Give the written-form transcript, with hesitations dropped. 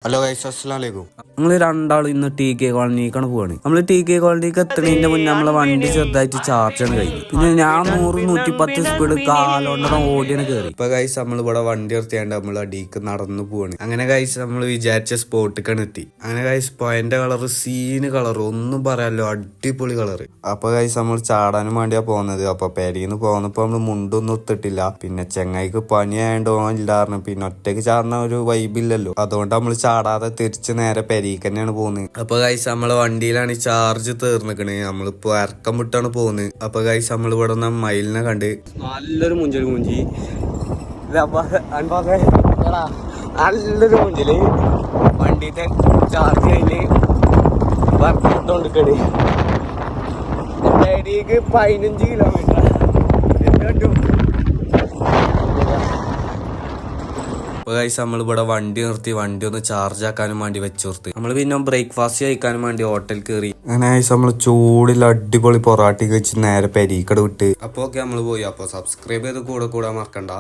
Hello guys, അസ്സലാമു അലൈക്കും. ഞങ്ങള് രണ്ടാളും ഇന്ന് ടി കെ കോളനിക്കാണ് പോവാണ്. നമ്മള് ടി കെ കോളനിക്ക് എത്തണതിന്റെ മുന്നേ നമ്മളെ വണ്ടി ചെറുതായിട്ട് ചാർജാണ് കഴിഞ്ഞു. പിന്നെ ഞാൻ 100-110 സ്പീഡ് കാലോണ്ടാണ് ഓടിയാണ് കയറി. ഇപ്പൊ ഗൈസ് നമ്മൾ ഇവിടെ വണ്ടി നിർത്തിയാണ്ട് നമ്മൾ അടിക്ക് നടന്നു പോവാണ്. അങ്ങനെ ഗൈസ് നമ്മൾ വിചാരിച്ച സ്പോട്ടിക്കാണ് എത്തി. അങ്ങനെ guys point colour scene colour ഒന്നും പറയാലോ, അടിപൊളി കളർ. അപ്പൊ ഗൈസ് നമ്മൾ ചാടാനും വേണ്ടിയാ പോകുന്നത്. അപ്പൊ പെരീന്ന് പോകുന്നപ്പോ നമ്മള് മുണ്ടൊന്നും ഒത്തിട്ടില്ല. പിന്നെ ചെങ്ങായിക്ക് പനിയായോണ്ട് ഇല്ലായിരുന്നു. പിന്നെ ഒറ്റയ്ക്ക് ചാടുന്ന ഒരു വൈബില്ലല്ലോ, അതുകൊണ്ട് നമ്മൾ ചാടാതെ തിരിച്ച് നേരെ പെരീക്ക് തന്നെയാണ് പോകുന്നത്. അപ്പൊ ഗൈസ് നമ്മളെ വണ്ടിയിലാണ് ചാർജ് തീർന്നിക്കണ്. നമ്മളിപ്പോ ഇറക്കം വിട്ടാണ് പോകുന്നത്. അപ്പൊ ഗൈസ് നമ്മൾ ഇവിടെ നിന്ന് മയിലിനെ കണ്ട് നല്ലൊരു മുഞ്ചി നല്ലൊരു മുഞ്ചില് വണ്ടിത്തെ ചാർജ് കഴിഞ്ഞ് വർക്കൗട്ടോണ്ടിക്കണ്. എന്റെ ഐഡിക്ക് 15 കിലോമീറ്റർ. അപ്പൊ ഗൈസ് നമ്മൾ ഇവിടെ വണ്ടി നിർത്തി വണ്ടി ഒന്ന് ചാർജ് ആക്കാനും വേണ്ടി വെച്ചോർത്ത് നമ്മള് പിന്നെ ബ്രേക്ക്ഫാസ്റ്റ് കഴിക്കാനും വേണ്ടി ഹോട്ടൽ കയറി. അങ്ങനെ ഗൈസ് നമ്മള് ചൂടിൽ അടിപൊളി പൊറാട്ടി കഴിച്ച് നേരെ പെരീക്കട വിട്ട്. അപ്പൊ ഓക്കെ നമ്മള് പോയി. അപ്പൊ സബ്സ്ക്രൈബ് ചെയ്ത് കൂടെ കൂടാൻ മറക്കണ്ട.